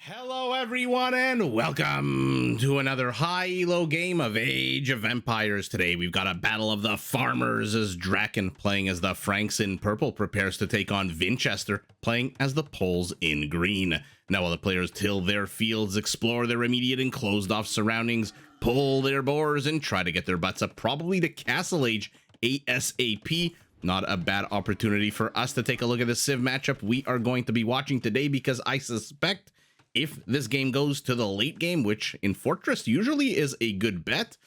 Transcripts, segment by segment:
Hello everyone and welcome to another high-elo game of Age of Empires. Today we've got a battle of the farmers as DracKeN playing as the Franks in purple prepares to take on Vinchester playing as the Poles in green. Now while the players till their fields, explore their immediate and closed off surroundings, pull their boars and try to get their butts up probably to Castle Age ASAP. Not a bad opportunity for us to take a look at the Civ matchup we are going to be watching today, because I suspect if this game goes to the late game, which in Fortress usually is a good bet,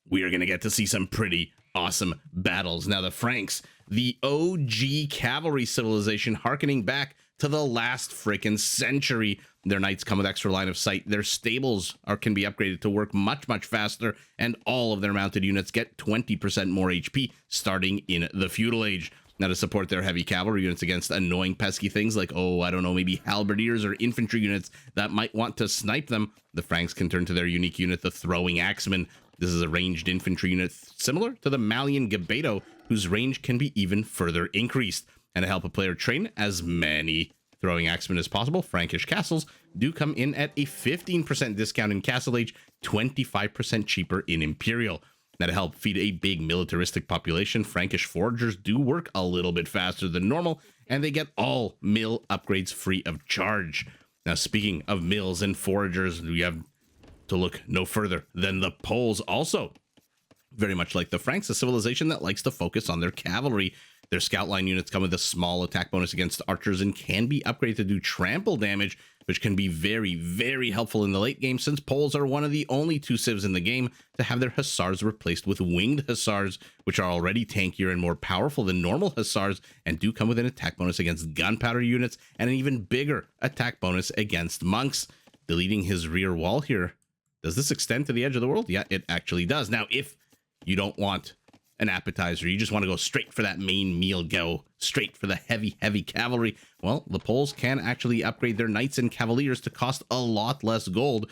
we are going to get to see some pretty awesome battles. Now, the Franks, the OG cavalry civilization, harkening back to the last freaking century. Their knights come with extra line of sight. Their stables can be upgraded to work much faster, and all of their mounted units get 20% more HP starting in the Feudal Age. Now, to support their heavy cavalry units against annoying pesky things like, I don't know, maybe halberdiers or infantry units that might want to snipe them, the Franks can turn to their unique unit, the Throwing Axeman. This is a ranged infantry unit similar to the Malian Gabeto, whose range can be even further increased. And to help a player train as many Throwing Axemen as possible, Frankish castles do come in at a 15% discount in Castle Age, 25% cheaper in Imperial. Now, to help feed a big militaristic population, Frankish foragers do work a little bit faster than normal, and they get all mill upgrades free of charge. Now, speaking of mills and foragers, we have to look no further than the Poles. Also, very much like the Franks, a civilization that likes to focus on their cavalry. Their scout line units come with a small attack bonus against archers and can be upgraded to do trample damage, which can be very helpful in the late game, since Poles are one of the only two civs in the game to have their hussars replaced with winged hussars, which are already tankier and more powerful than normal hussars, and do come with an attack bonus against gunpowder units and an even bigger attack bonus against monks. Deleting his rear wall here. Does this extend to the edge of the world? Yeah, it actually does. Now, if you don't want an appetizer, you just want to go straight for that main meal, go straight for the heavy cavalry, well, the Poles can actually upgrade their knights and cavaliers to cost a lot less gold.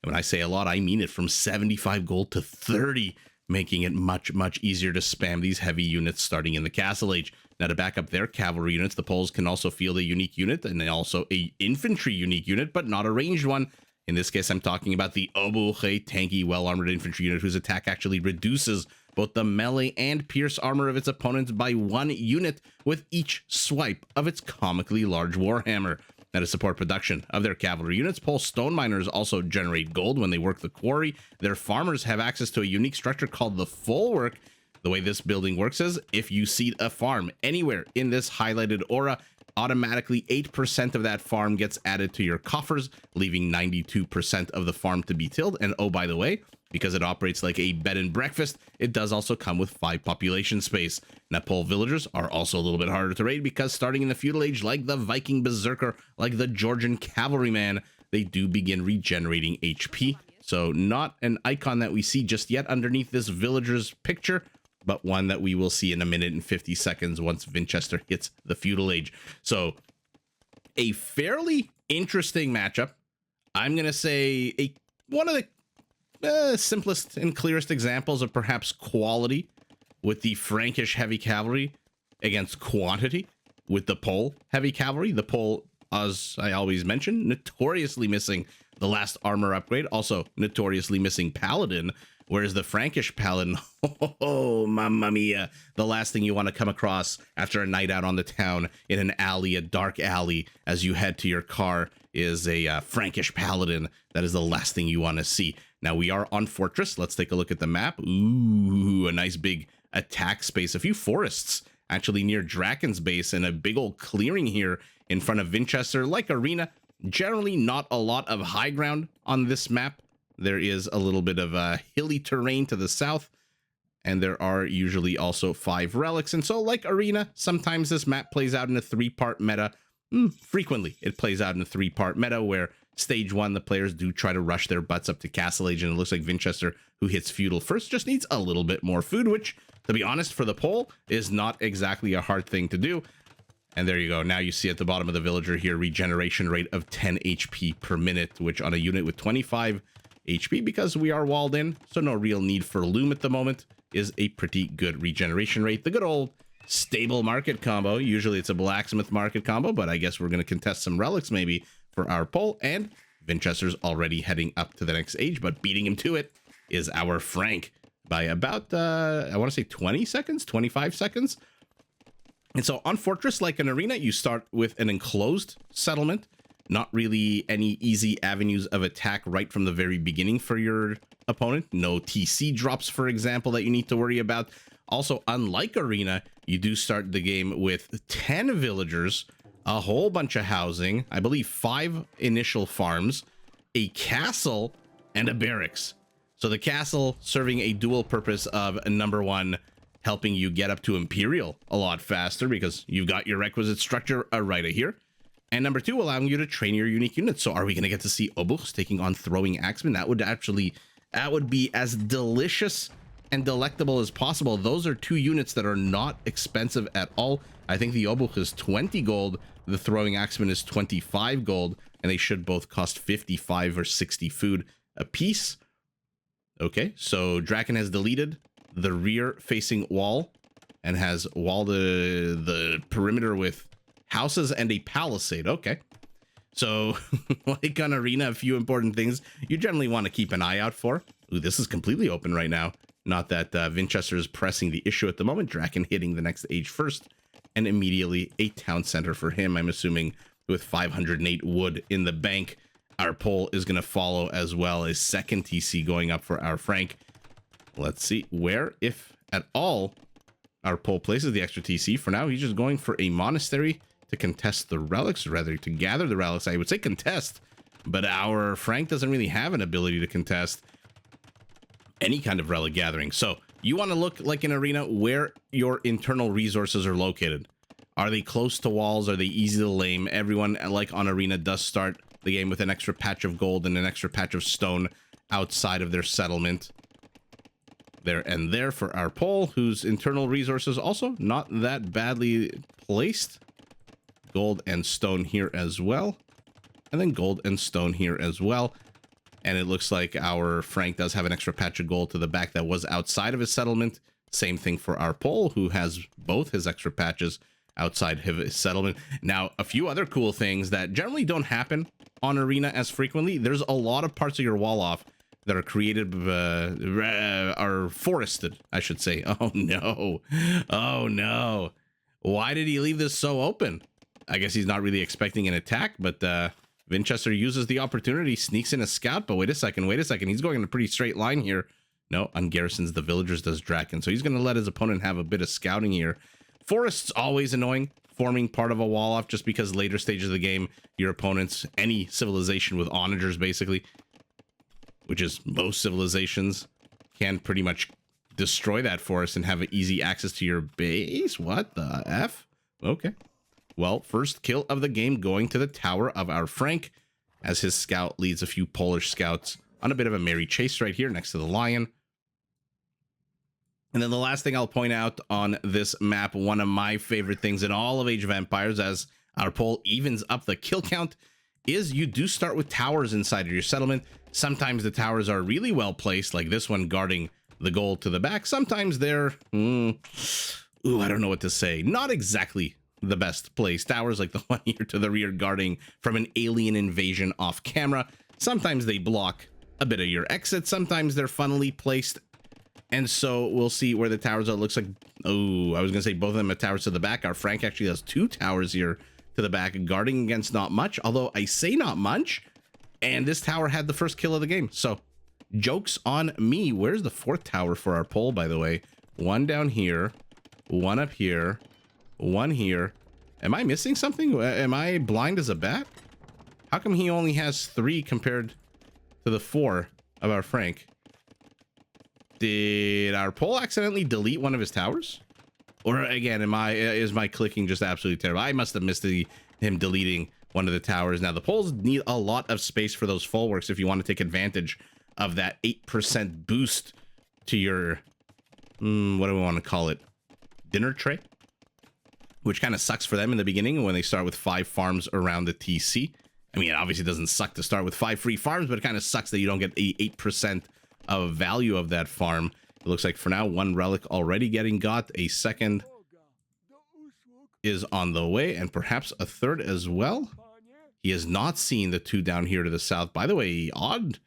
And when I say a lot, I mean it, from 75 gold to 30, making it much easier to spam these heavy units starting in the Castle Age. Now, to back up their cavalry units, the Poles can also field a unique unit and also a infantry unique unit, but not a ranged one. In this case, I'm talking about the Obuche tanky, well-armored infantry unit whose attack actually reduces both the melee and pierce armor of its opponents by 1 unit with each swipe of its comically large warhammer. Now, to support production of their cavalry units, Pole stone miners also generate gold when they work the quarry. Their farmers have access to a unique structure called the Folwark. The way this building works is, if you seed a farm anywhere in this highlighted aura, automatically 8% of that farm gets added to your coffers, leaving 92% of the farm to be tilled. And oh, by the way, because it operates like a bed and breakfast, it does also come with 5 population space. Now, Pole villagers are also a little bit harder to raid, because starting in the Feudal Age, like the Viking Berserker, like the Georgian Cavalryman, they do begin regenerating HP. So not an icon that we see just yet underneath this villager's picture, but one that we will see in a minute and 50 seconds once Vinchester hits the Feudal Age. So a fairly interesting matchup. I'm going to say one of the simplest and clearest examples of perhaps quality with the Frankish heavy cavalry against quantity with the Pole heavy cavalry. The Pole, as I always mention, notoriously missing the last armor upgrade, also notoriously missing Paladin, whereas the Frankish Paladin, oh, mamma mia, the last thing you want to come across after a night out on the town in an alley, a dark alley, as you head to your car, is a Frankish Paladin. That is the last thing you want to see. Now, we are on Fortress. Let's take a look at the map. Ooh, a nice big attack space. A few forests actually near DracKeN's base, and a big old clearing here in front of Vinchester. Like Arena, generally not a lot of high ground on this map. There is a little bit of hilly terrain to the south, and there are usually also 5 relics. And so, like Arena, sometimes this map plays out in a 3-part meta. Frequently, it plays out in a 3-part meta where Stage 1, the players do try to rush their butts up to Castle Age, and it looks like Vinchester, who hits Feudal first, just needs a little bit more food, which, to be honest, for the Pole, is not exactly a hard thing to do. And there you go. Now you see at the bottom of the villager here, regeneration rate of 10 HP per minute, which on a unit with 25 HP, because we are walled in, so no real need for loom at the moment, is a pretty good regeneration rate. The good old stable market combo. Usually it's a blacksmith market combo, but I guess we're going to contest some relics maybe for our Pole. And Vinchester's already heading up to the next age, but beating him to it is our Frank by about, I want to say 20 seconds, 25 seconds. And so on Fortress, like an arena, you start with an enclosed settlement. Not really any easy avenues of attack right from the very beginning for your opponent. No TC drops, for example, that you need to worry about. Also, unlike Arena, you do start the game with 10 villagers, a whole bunch of housing, I believe 5 initial farms, a castle, and a barracks. So the castle serving a dual purpose of, number one, helping you get up to Imperial a lot faster because you've got your requisite structure right here. And number two, allowing you to train your unique units. So are we going to get to see Obuchs taking on Throwing Axemen? That would be as delicious and delectable as possible. Those are 2 units that are not expensive at all. I think the Obuch is 20 gold. The Throwing Axeman is 25 gold. And they should both cost 55 or 60 food a piece. Okay, so DracKeN has deleted the rear facing wall and has walled the perimeter with houses and a palisade. Okay, so like on Arena, a few important things you generally want to keep an eye out for. Ooh, this is completely open right now. Not that Vinchester is pressing the issue at the moment. DracKeN hitting the next age first, and immediately a town center for him. I'm assuming with 508 wood in the bank, our poll is going to follow as well as second TC going up for our Frank. Let's see where, if at all, our poll places the extra TC. For now, he's just going for a monastery to contest the relics, or rather to gather the relics. I would say contest, but our Frank doesn't really have an ability to contest any kind of relic gathering. So you want to look like an arena where your internal resources are located. Are they close to walls? Are they easy to lame? Everyone, like on Arena, does start the game with an extra patch of gold and an extra patch of stone outside of their settlement. There and there for our poll, whose internal resources also not that badly placed. Gold and stone here as well. And then gold and stone here as well. And it looks like our Frank does have an extra patch of gold to the back that was outside of his settlement. Same thing for our poll, who has both his extra patches outside of his settlement. Now, a few other cool things that generally don't happen on Arena as frequently. There's a lot of parts of your wall off that are created, are forested, I should say. Oh no. Oh no. Why did he leave this so open? I guess he's not really expecting an attack, but Vinchester uses the opportunity, sneaks in a scout, but wait a second. He's going in a pretty straight line here. No, ungarrisons the villagers, does DracKeN. So he's going to let his opponent have a bit of scouting here. Forest's always annoying, forming part of a wall off, just because later stages of the game, your opponents, any civilization with onagers basically, which is most civilizations, can pretty much destroy that forest and have easy access to your base. What the F? Okay. Well, first kill of the game going to the tower of our Frank, as his scout leads a few Polish scouts on a bit of a merry chase right here next to the lion. And then the last thing I'll point out on this map, one of my favorite things in all of Age of Empires, as our poll evens up the kill count, is you do start with towers inside of your settlement. Sometimes the towers are really well placed, like this one guarding the gold to the back. Sometimes they're, I don't know what to say. Not exactly the best placed towers, like the one here to the rear guarding from an alien invasion off camera. Sometimes they block a bit of your exit. Sometimes they're funnily placed. And so we'll see where the towers are. It looks like, oh, I was going to say both of them are towers to the back. Our Frank actually has 2 towers here to the back, guarding against not much. Although I say not much, and this tower had the first kill of the game. So joke's on me. Where's the 4th tower for our poll, by the way? 1 down here, 1 up here, 1 here. Am I missing something? Am I blind as a bat? How come he only has 3 compared to the 4 of our Frank? Did our poll accidentally delete one of his towers? Or again, is my clicking just absolutely terrible? I must have missed him deleting one of the towers. Now the polls need a lot of space for those full works if you want to take advantage of that 8% boost to your, what do we want to call it? Dinner tray? Which kind of sucks for them in the beginning when they start with 5 farms around the TC. I mean, it obviously doesn't suck to start with 5 free farms, but it kind of sucks that you don't get a 8% of value of that farm. It looks like for now 1 relic already getting got, a second is on the way, and perhaps a 3rd as well. He has not seen the 2 down here to the south. By the way, odd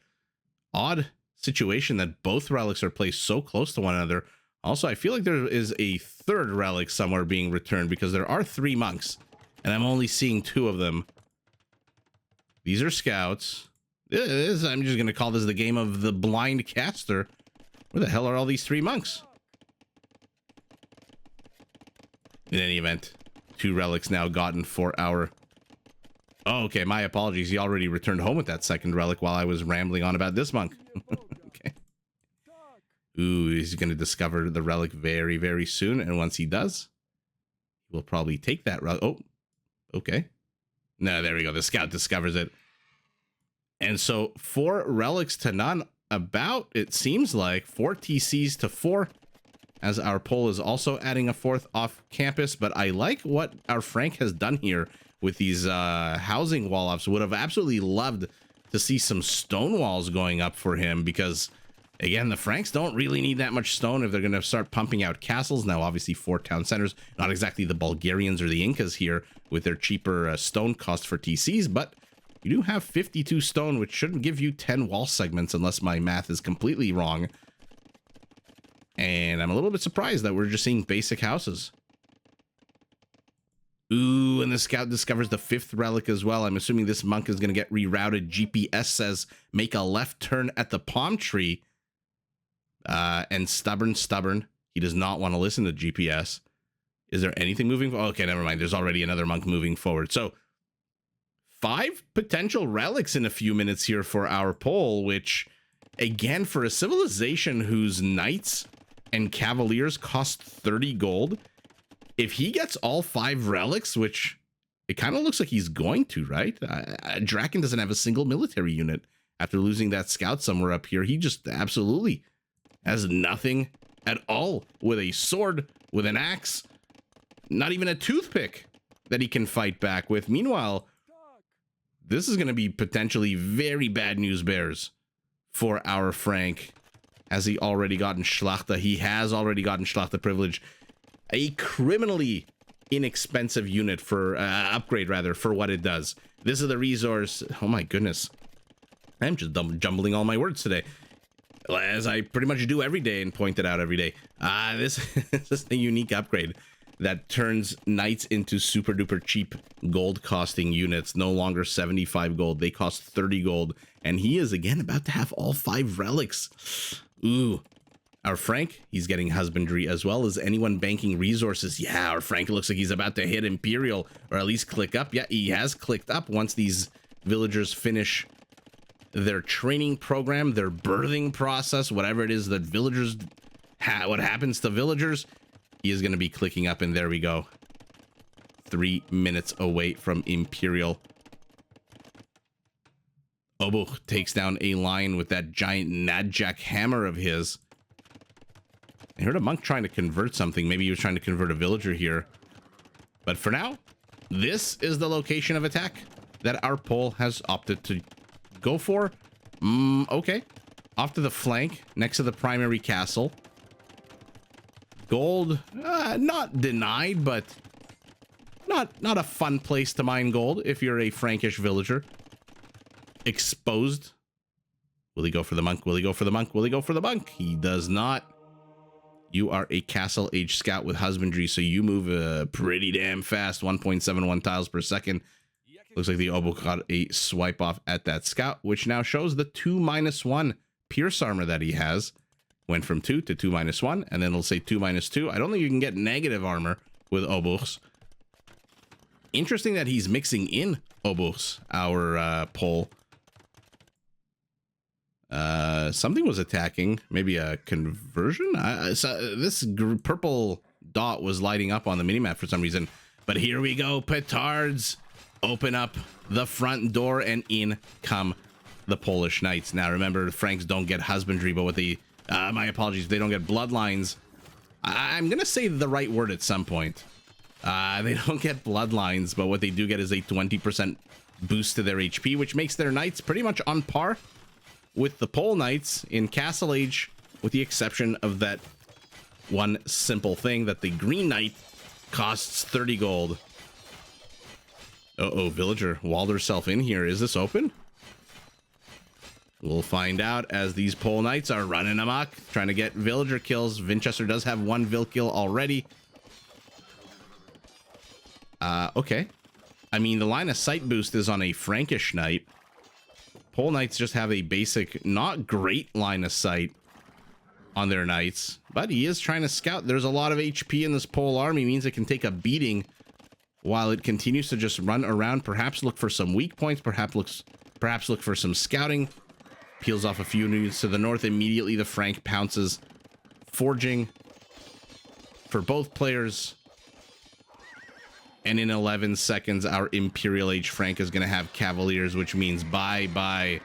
situation that both relics are placed so close to one another. Also, I feel like there is a 3rd relic somewhere being returned because there are 3 monks, and I'm only seeing 2 of them. These are scouts. I'm just going to call this the game of the blind caster. Where the hell are all these 3 monks? In any event, 2 relics now gotten for our... Oh, okay, my apologies. He already returned home with that 2nd relic while I was rambling on about this monk. Okay. Ooh, he's going to discover the relic very, very soon. And once he does, we'll probably take that relic. Oh, okay. No, there we go. The scout discovers it. And so 4 relics to none. About, it seems like, 4 TCs to 4. As our poll is also adding a 4th off campus. But I like what our Frank has done here with these housing wall-ups. Would have absolutely loved to see some stone walls going up for him because, again, the Franks don't really need that much stone if they're going to start pumping out castles. Now, obviously, 4 town centers, not exactly the Bulgarians or the Incas here with their cheaper stone cost for TCs, but you do have 52 stone, which shouldn't give you 10 wall segments unless my math is completely wrong. And I'm a little bit surprised that we're just seeing basic houses. Ooh, and the scout discovers the 5th relic as well. I'm assuming this monk is going to get rerouted. GPS says make a left turn at the palm tree. And stubborn. He does not want to listen to GPS. Is there anything moving? Okay, never mind. There's already another monk moving forward. So 5 potential relics in a few minutes here for our poll, which, again, for a civilization whose knights and cavaliers cost 30 gold, if he gets all 5 relics, which it kind of looks like he's going to, right? DracKeN doesn't have a single military unit after losing that scout somewhere up here. He just absolutely has nothing at all with a sword, with an axe, not even a toothpick that he can fight back with. Meanwhile, this is going to be potentially very bad news bears for our Frank. Has he already gotten Schlachter? He has already gotten Schlachter privilege. A criminally inexpensive unit for upgrade, rather, for what it does. This is the resource. Oh my goodness. I'm just jumbling all my words today, as I pretty much do every day and point it out every day. This is a unique upgrade that turns knights into super duper cheap gold costing units. No longer 75 gold. They cost 30 gold. And he is again about to have all 5 relics. Ooh. Our Frank, he's getting husbandry as well as anyone banking resources. Yeah, our Frank looks like he's about to hit Imperial, or at least click up. Yeah, he has clicked up once these villagers finish their training program, their birthing process, whatever it is that villagers, what happens to villagers, he is going to be clicking up, and there we go. 3 minutes away from Imperial. Obuch takes down a line with that giant Nadjak hammer of his. I heard a monk trying to convert something. Maybe he was trying to convert a villager here. But for now, this is the location of attack that our poll has opted to go for. Okay. Off to the flank, next to the primary castle. Gold, not denied, but not a fun place to mine gold if you're a Frankish villager. Exposed. Will he go for the monk? Will he go for the monk? Will he go for the monk? He does not. You are a castle age scout with husbandry, so you move pretty damn fast. 1.71 tiles per second. Looks like the Obuch got a swipe off at that scout, which now shows the 2-1 pierce armor that he has. Went from 2 to 2-1, and then it'll say 2-2. I don't think you can get negative armor with Obuchs. Interesting that he's mixing in Obuchs, our pole. Something was attacking, maybe a conversion. This purple dot was lighting up on the minimap for some reason. But here we go, petards. Open up the front door and in come the Polish knights. Now remember, the Franks don't get husbandry, but what the my apologies, they don't get bloodlines. I'm gonna say the right word at some point. They don't get bloodlines, but what they do get is a 20% boost to their HP, which makes their knights pretty much on par with the Pole Knights in Castle Age, with the exception of that one simple thing that the Green Knight costs 30 gold. Uh-oh, villager walled herself in here. Is this open? We'll find out as these pole knights are running amok, trying to get villager kills. Vinchester does have one vill kill already. Okay. I mean, the line of sight boost is on a Frankish knight. Pole knights just have a basic, not great line of sight on their knights, but he is trying to scout. There's a lot of HP in this pole army, means it can take a beating while it continues to just run around, perhaps look for some weak points, perhaps look for some scouting. Peels off a few units to the north. Immediately the Frank pounces, forging for both players. And in 11 seconds, our Imperial Age Frank is going to have Cavaliers, which means bye-bye.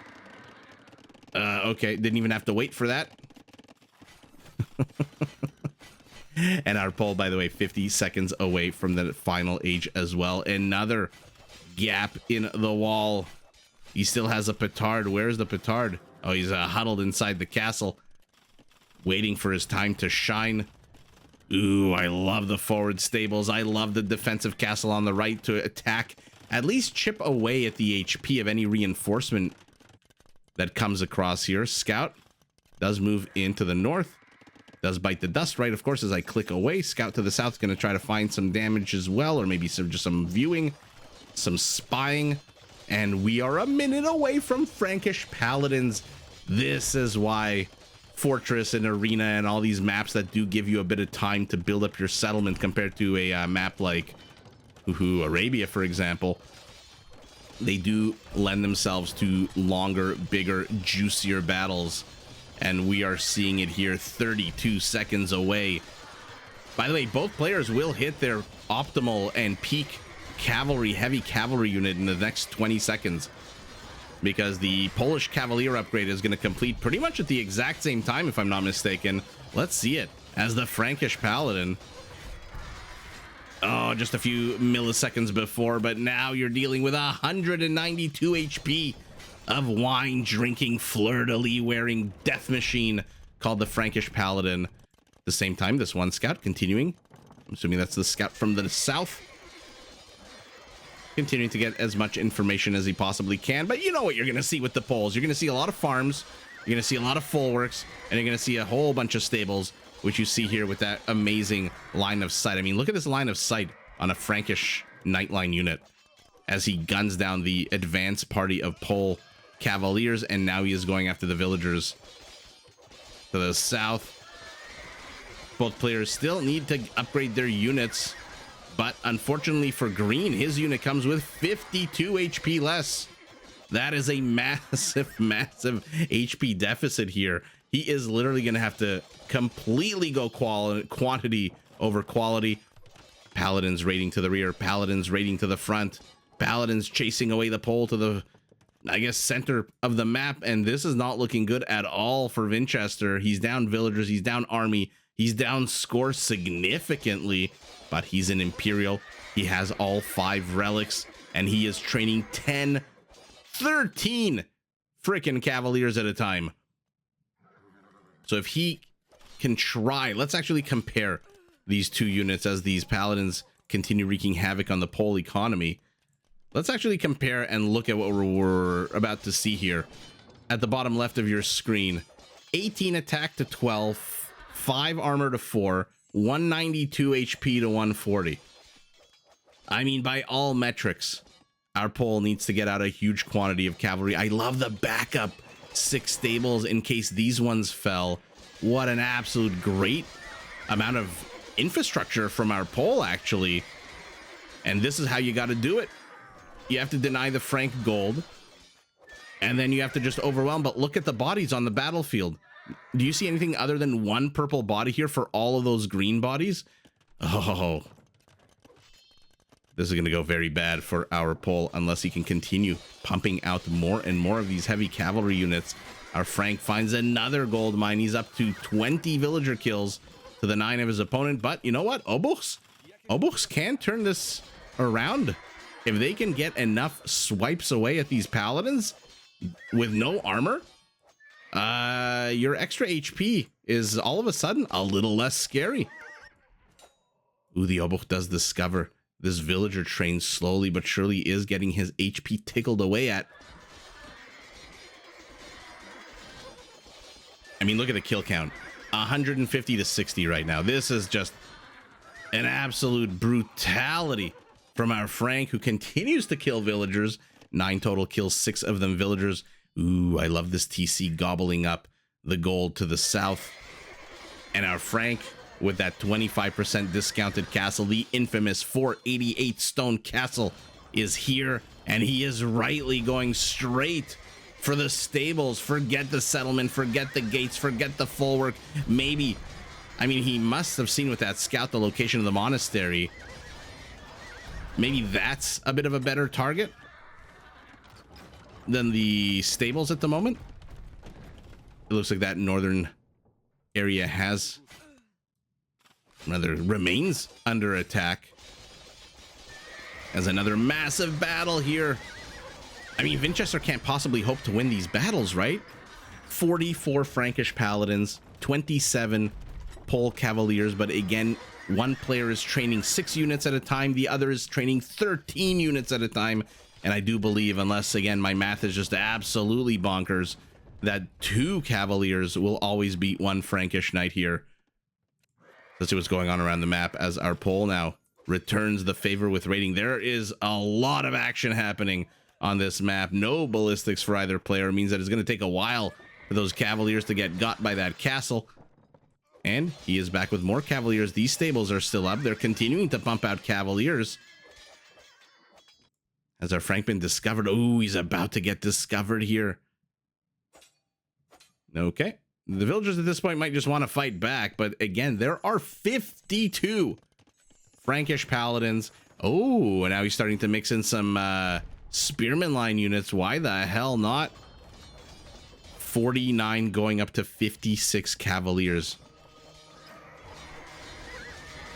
Okay, didn't even have to wait for that. And our pole, by the way, 50 seconds away from the final age as well. Another gap in the wall. He still has a petard. Where's the petard? Oh, he's huddled inside the castle, waiting for his time to shine. Ooh, I love the forward stables. I love the defensive castle on the right to attack, at least chip away at the HP of any reinforcement that comes across here. Scout does move into the north, does bite the dust right, of course, as I click away. Scout to the south is going to try to find some damage as well, or maybe just some viewing, some spying. And we are a minute away from Frankish Paladins. This is why Fortress and Arena and all these maps that do give you a bit of time to build up your settlement compared to a map like Arabia, for example, they do lend themselves to longer, bigger, juicier battles. And we are seeing it here, 32 seconds away. By the way, both players will hit their optimal and peak cavalry, heavy cavalry unit in the next 20 seconds. Because the Polish Cavalier upgrade is going to complete pretty much at the exact same time, if I'm not mistaken. Let's see it as the Frankish Paladin. Oh, just a few milliseconds before, but now you're dealing with 192 HP of wine-drinking, fleur-de-lis wearing death machine called the Frankish Paladin. At the same time, this one scout continuing. I'm assuming that's the scout from the south. Continuing to get as much information as he possibly can. But you know what you're going to see with the polls. You're going to see a lot of farms. You're going to see a lot of full works. And you're going to see a whole bunch of stables, which you see here with that amazing line of sight. I mean, look at this line of sight on a Frankish Knightline unit as he guns down the advance party of Pole Cavaliers. And now he is going after the villagers to the south. Both players still need to upgrade their units. But unfortunately for Green, his unit comes with 52 HP less. That is a massive, massive HP deficit here. He is literally going to have to completely go quantity over quality. Paladins raiding to the rear, Paladins raiding to the front, Paladins chasing away the pole to the, I guess, center of the map. And this is not looking good at all for Vinchester. He's down villagers, he's down army, he's down score significantly. But he's an Imperial. He has all 5 relics, and he is training 10, 13 freaking Cavaliers at a time. So if he can try, let's actually compare these two units as these Paladins continue wreaking havoc on the pole economy. Let's actually compare and look at what we're about to see here. At the bottom left of your screen, 18 attack to 12, 5 armor to 4, 192 HP to 140. I mean, by all metrics, our pole needs to get out a huge quantity of cavalry. I love the backup 6 stables in case these ones fell. What an absolute great amount of infrastructure from our pole, actually. And this is how you got to do it. You have to deny the Frank gold, and then you have to just overwhelm. But look at the bodies on the battlefield. Do you see anything other than one purple body here for all of those green bodies? Oh, this is going to go very bad for our pole unless he can continue pumping out more and more of these heavy cavalry units. Our Frank finds another gold mine. He's up to 20 villager kills to the 9 of his opponent. But you know what? Obuchs can turn this around. If they can get enough swipes away at these paladins with no armor, your extra HP is all of a sudden a little less scary. Ooh, the Obuch does discover This villager train slowly but surely is getting his HP tickled away at. I mean, look at the kill count. 150 to 60 right now. This is just an absolute brutality from our Frank, who continues to kill villagers. 9 total kills, 6 of them villagers. Ooh, I love this TC gobbling up the gold to the south. And our Frank with that 25% discounted castle, the infamous 488 stone castle, is here, and he is rightly going straight for the stables. Forget the settlement, forget the gates, forget the full work. Maybe, I mean, he must have seen with that scout the location of the monastery. Maybe that's a bit of a better target than the stables at the moment. It looks like that northern area has, rather, remains under attack, as another massive battle here. I mean, Vinchester can't possibly hope to win these battles, right? 44 Frankish paladins, 27 Pole cavaliers, but again, one player is training 6 units at a time, the other is training 13 units at a time. And I do believe, unless again my math is just absolutely bonkers, that 2 cavaliers will always beat 1 Frankish knight here. Let's see what's going on around the map as our Pole now returns the favor with raiding. There is a lot of action happening on this map. No ballistics for either player. It means that it's going to take a while for those cavaliers to get got by that castle. And he is back with more cavaliers. These stables are still up. They're continuing to pump out cavaliers. Has our Frank been discovered? Oh, he's about to get discovered here. Okay. The villagers at this point might just want to fight back, but again, there are 52 Frankish paladins. Oh, and now he's starting to mix in some spearman line units. Why the hell not? 49 going up to 56 cavaliers.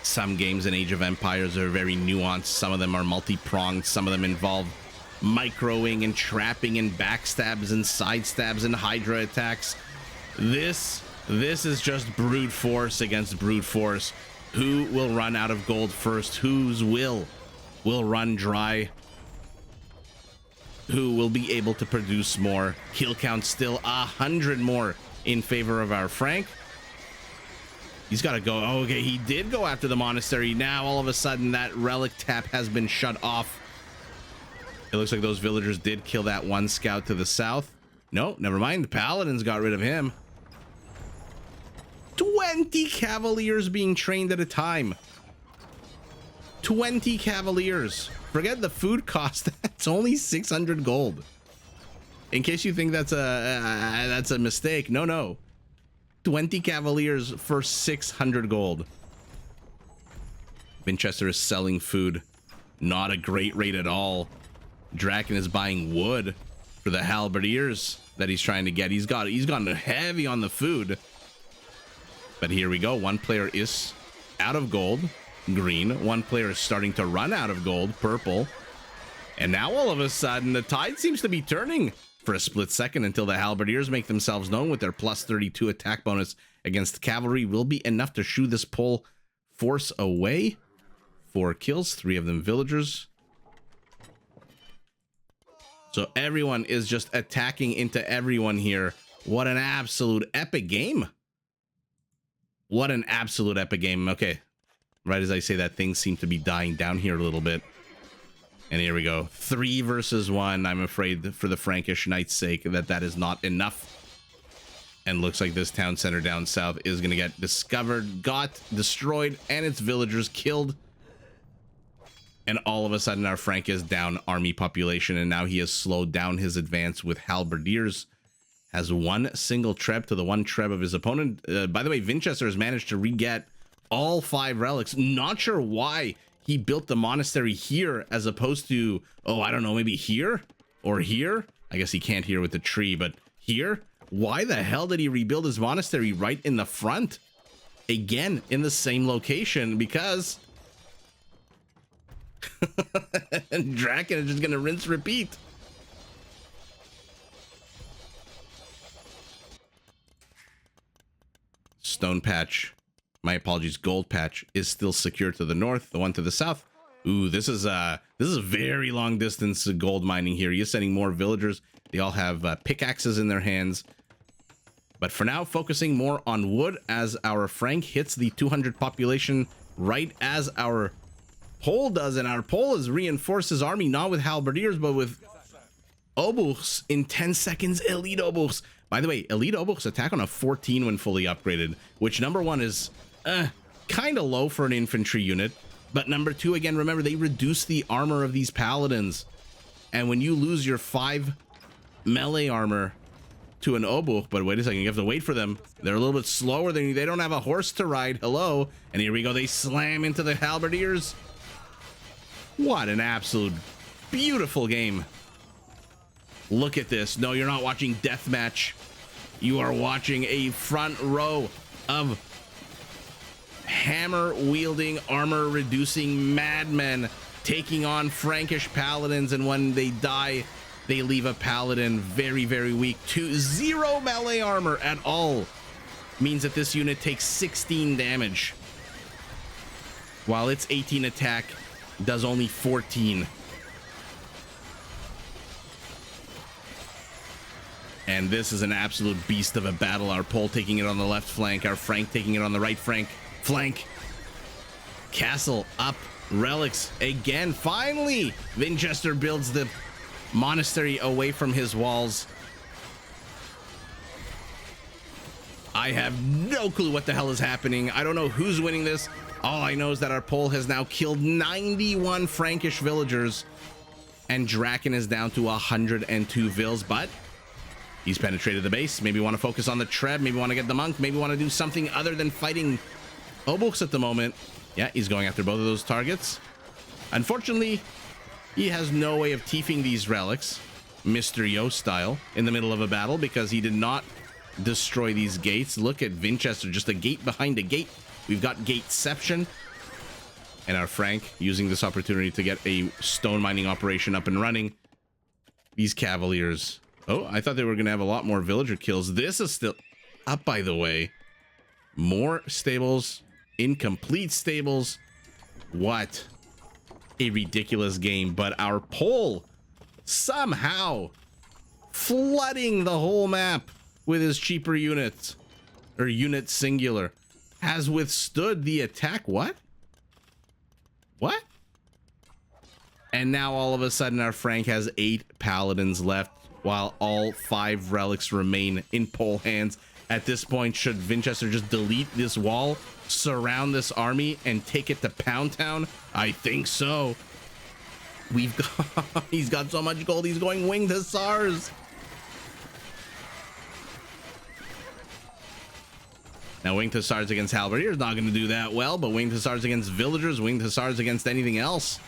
Some games in Age of Empires are very nuanced. Some of them are multi-pronged. Some of them involve microing and trapping and backstabs and sidestabs and hydra attacks. This is just brute force against brute force. Who will run out of gold first? Whose will run dry? Who will be able to produce more? Kill count still 100 more in favor of our Frank. He's got to go. Oh, okay, he did go after the monastery. Now, all of a sudden, that relic tap has been shut off. It looks like those villagers did kill that 1 scout to the south. No, never mind. The paladins got rid of him. 20 cavaliers being trained at a time. 20 cavaliers. Forget the food cost. That's only 600 gold. In case you think that's a mistake. No. 20 cavaliers for 600 gold. Vinchester is selling food. Not a great rate at all. DracKeN is buying wood for the halberdiers that he's trying to get. He's gone heavy on the food. But here we go. 1 player is out of gold, green. 1 player is starting to run out of gold, purple. And now all of a sudden the tide seems to be turning for a split second until the halberdiers make themselves known with their plus 32 attack bonus against cavalry. Will be enough to shoo this Pole force away. 4 kills, 3 of them villagers. So everyone is just attacking into everyone here. What an absolute epic game. What an absolute epic game. Okay, right as I say that, things seem to be dying down here a little bit. And here we go. 3 versus 1. I'm afraid for the Frankish knight's sake that is not enough. And looks like this town center down south is going to get discovered, got destroyed, and its villagers killed. And all of a sudden our Frank is down army population, and now he has slowed down his advance with halberdiers. Has 1 single treb to the 1 treb of his opponent. By the way, Vinchester has managed to re-get all 5 relics. Not sure why he built the monastery here as opposed to, oh, I don't know, maybe here or here. I guess he can't here with the tree, but here? Why the hell did he rebuild his monastery right in the front? Again, in the same location, because DracKeN is just gonna rinse repeat. Stone patch, my apologies, gold patch is still secure to the north. The one to the south Ooh, this is a very long distance gold mining here. He is sending more villagers. They all have pickaxes in their hands. But for now, focusing more on wood as our Frank hits the 200 population right as our Pole does. And our Pole has reinforced his army, not with halberdiers, but with obuchs in 10 seconds. Elite obuchs. By the way, elite obuchs attack on a 14 when fully upgraded, which number one is kind of low for an infantry unit. But number two, again, remember, they reduce the armor of these paladins. And when you lose your 5 melee armor to an obuch, but wait a second, you have to wait for them. They're a little bit slower than you. They don't have a horse to ride. Hello. And here we go. They slam into the halberdiers. What an absolute beautiful game. Look at this. No, you're not watching deathmatch. You are watching a front row of hammer wielding, armor reducing madmen taking on Frankish paladins, and when they die, they leave a paladin very, very weak. 0 melee armor at all means that this unit takes 16 damage, while its 18 attack does only 14. And this is an absolute beast of a battle. Our Pole taking it on the left flank, our Frank taking it on the right flank. Castle up, relics again. Finally, Vinchester builds the monastery away from his walls. I have no clue what the hell is happening. I don't know who's winning this. All I know is that our Pole has now killed 91 Frankish villagers, and DracKeN is down to 102 vills, but he's penetrated the base. Maybe want to focus on the Treb, maybe want to get the monk, maybe want to do something other than fighting obuchs at the moment. Yeah, he's going after both of those targets. Unfortunately, he has no way of tiefing these relics, Mr. Yo style, in the middle of a battle, because he did not destroy these gates. Look at Vinchester, just a gate behind a gate. We've got gateception. And our Frank using this opportunity to get a stone mining operation up and running. These Cavaliers. Oh, I thought they were going to have a lot more villager kills. This is still up, by the way. More stables, incomplete stables. What a ridiculous game. But our Pole somehow flooding the whole map with his cheaper units, or unit singular, has withstood the attack. What? And now all of a sudden our Frank has 8 paladins left, while all 5 relics remain in Pole hands. At this point, should Vinchester just delete this wall, surround this army, and take it to Pound Town? I think so. We've got he's got so much gold, he's going winged hussars. Now, winged hussars against halberdiers not going to do that well, but winged hussars against villagers, winged hussars against anything else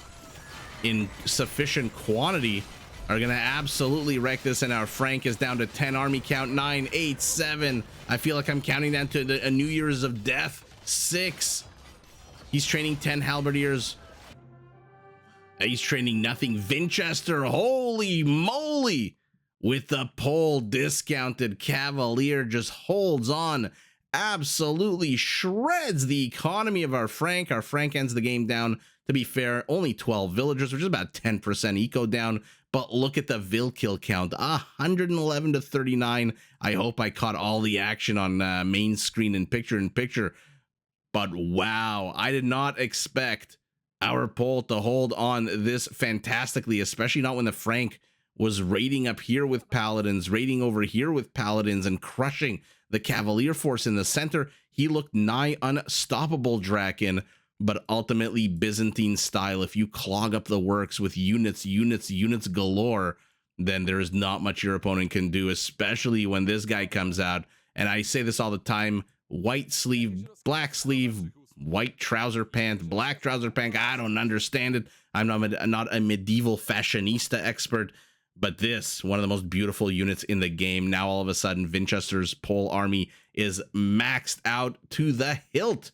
in sufficient quantity are going to absolutely wreck this. And our Frank is down to 10 army count. 9, 8, 7. I feel like I'm counting down to a New Year's of death. 6. He's training 10 halberdiers. He's training nothing. Vinchester, holy moly, with the Pole discounted Cavalier, just holds on, absolutely shreds the economy of our Frank. Our Frank ends the game down, to be fair, only 12 villagers, which is about 10% eco down. But look at the vill kill count, 111 to 39. I hope I caught all the action on main screen and picture. But wow, I did not expect our Pole to hold on this fantastically, especially not when the Frank was raiding up here with paladins, raiding over here with paladins, and crushing the Cavalier force in the center. He looked nigh unstoppable, DracKeN, but ultimately Byzantine style. If you clog up the works with units galore, then there's not much your opponent can do, especially when this guy comes out. And I say this all the time: white sleeve, black sleeve, white trouser pant, black trouser pant. I don't understand it. I'm not a medieval fashionista expert, but this, one of the most beautiful units in the game. Now all of a sudden Vinchester's Pole army is maxed out to the hilt.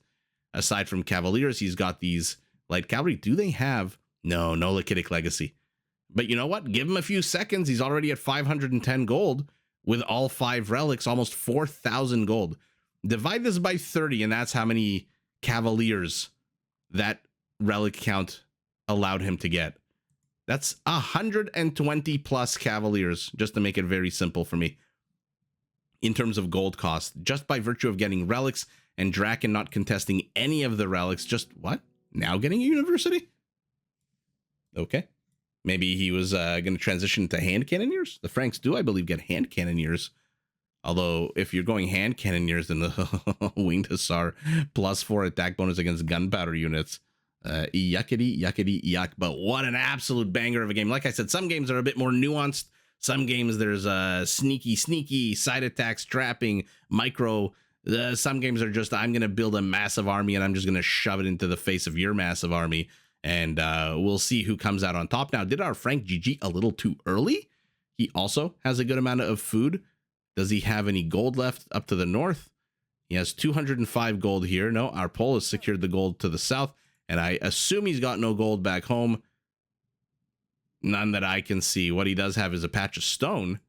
Aside from Cavaliers, he's got these light cavalry. Do they have? No Lachitic legacy. But you know what? Give him a few seconds. He's already at 510 gold with all 5 relics, almost 4,000 gold. Divide this by 30, and that's how many Cavaliers that relic count allowed him to get. That's 120 plus Cavaliers, just to make it very simple for me. In terms of gold cost, just by virtue of getting relics and DracKeN not contesting any of the relics, just what? Now getting a university? Okay. Maybe he was going to transition to hand cannoneers. The Franks do, I believe, get hand cannoneers. Although, if you're going hand cannoneers, then the Winged Hussar +4 attack bonus against gunpowder units. Yuckity, yuckity, yuck. But what an absolute banger of a game. Like I said, some games are a bit more nuanced. Some games there's sneaky side attacks, trapping, micro. Some games are just, I'm going to build a massive army and I'm just going to shove it into the face of your massive army. And we'll see who comes out on top. Now, did our Frank GG a little too early? He also has a good amount of food. Does he have any gold left up to the north? He has 205 gold here. No, our Pole has secured the gold to the south. And I assume he's got no gold back home. None that I can see. What he does have is a patch of stone,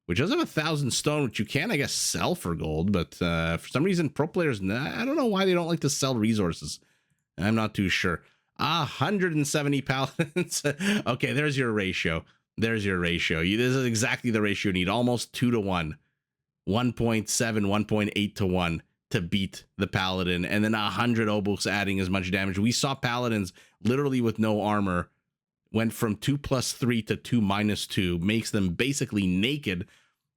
which does have 1,000 stone, which you can, I guess, sell for gold. But for some reason, pro players, I don't know why they don't like to sell resources. I'm not too sure. 170 paladins. Okay, there's your ratio. There's your ratio. This is exactly the ratio you need. Almost 2 to 1. 1.7, 1.8 to 1 to beat the paladin. And then 100 oboes adding as much damage. We saw paladins literally with no armor went from 2+3 to 2-2, makes them basically naked.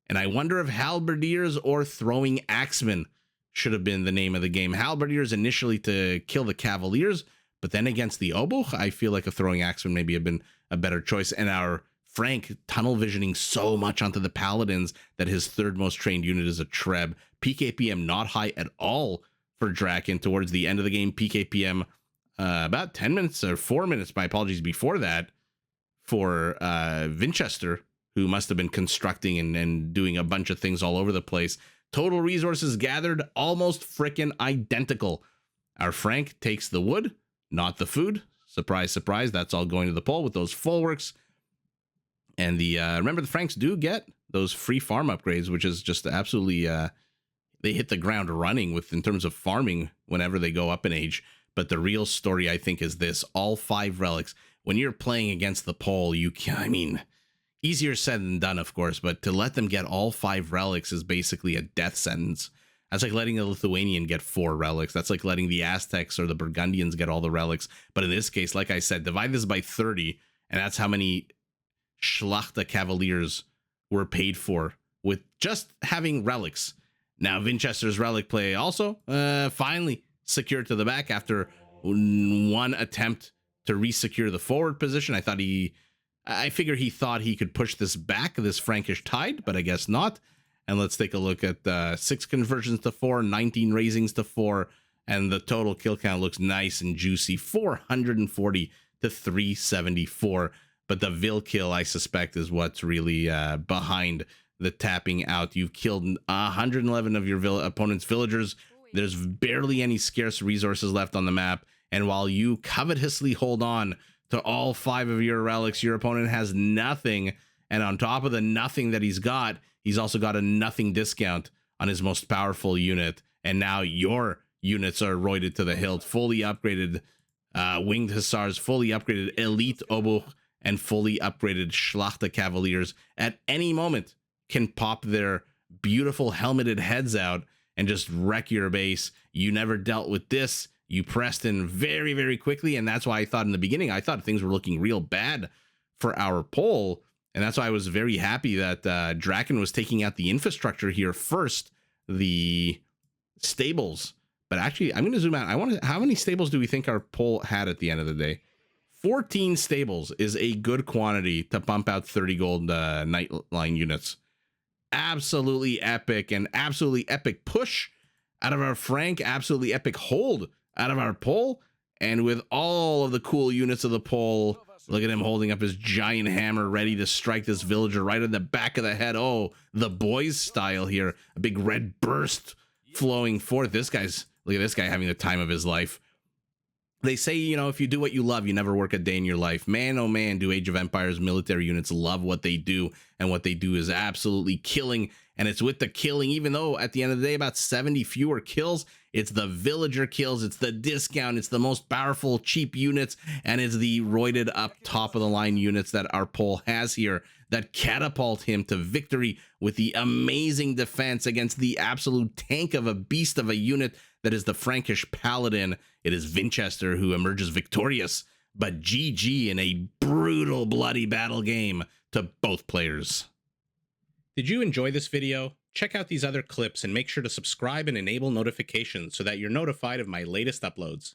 And I wonder if halberdiers or throwing axemen should have been the name of the game. Halberdiers initially to kill the cavaliers, but then against the oboe, I feel like a throwing axeman maybe have been a better choice. And our Frank tunnel visioning so much onto the paladins that his third most trained unit is a Treb. PKPM not high at all for DracKeN towards the end of the game. PKPM about 10 minutes or 4 minutes, my apologies, before that for Vinchester, who must have been constructing and doing a bunch of things all over the place. Total resources gathered almost freaking identical. Our Frank takes the wood, not the food. Surprise, surprise. That's all going to the pole with those full works. And the remember, the Franks do get those free farm upgrades, which is just absolutely they hit the ground running with in terms of farming whenever they go up in age. But the real story, I think, is this: all 5 relics. When you're playing against the pole, you can, I mean, easier said than done, of course, but to let them get all 5 relics is basically a death sentence. That's like letting a Lithuanian get 4 relics. That's like letting the Aztecs or the Burgundians get all the relics. But in this case, like I said, divide this by 30, and that's how many Schlachter Cavaliers were paid for with just having relics. Now, Vinchester's relic play also finally secured to the back after one attempt to resecure the forward position. I figure he thought he could push this back, this Frankish tide, but I guess not. And let's take a look at 6 conversions to 4, 19 raisings to 4, and the total kill count looks nice and juicy, 440 to 374. But the Vil kill, I suspect, is what's really behind the tapping out. You've killed 111 of your opponent's villagers. There's barely any scarce resources left on the map. And while you covetously hold on to all 5 of your relics, your opponent has nothing. And on top of the nothing that he's also got a nothing discount on his most powerful unit. And now your units are roided to the hilt, fully upgraded Winged Hussars, fully upgraded Elite Oboe, and fully upgraded Schlachter Cavaliers at any moment can pop their beautiful helmeted heads out and just wreck your base. You never dealt with this. You pressed in very, very quickly, and that's why I thought in the beginning, I thought things were looking real bad for our pole, and that's why I was very happy that DracKeN was taking out the infrastructure here first, the stables. But actually, I'm going to zoom out. How many stables do we think our pole had at the end of the day? 14 stables is a good quantity to pump out 30 gold Nightline units. Absolutely epic, and absolutely epic push out of our Frank, absolutely epic hold out of our pole, and with all of the cool units of the pole, look at him holding up his giant hammer ready to strike this villager right in the back of the head. Oh, the boys style here, a big red burst flowing forth. Look at this guy having the time of his life. They say, you know, if you do what you love, you never work a day in your life. Man, oh man, do Age of Empires military units love what they do, and what they do is absolutely killing and it's with the killing, even though at the end of the day, about 70 fewer kills. It's the villager kills, it's the discount, it's the most powerful cheap units, and it's the roided up top of the line units that our poll has here that catapult him to victory with the amazing defense against the absolute tank of a beast of a unit that is the Frankish Paladin. It is Vinchester who emerges victorious, but GG in a brutal, bloody battle game to both players. Did you enjoy this video? Check out these other clips and make sure to subscribe and enable notifications so that you're notified of my latest uploads.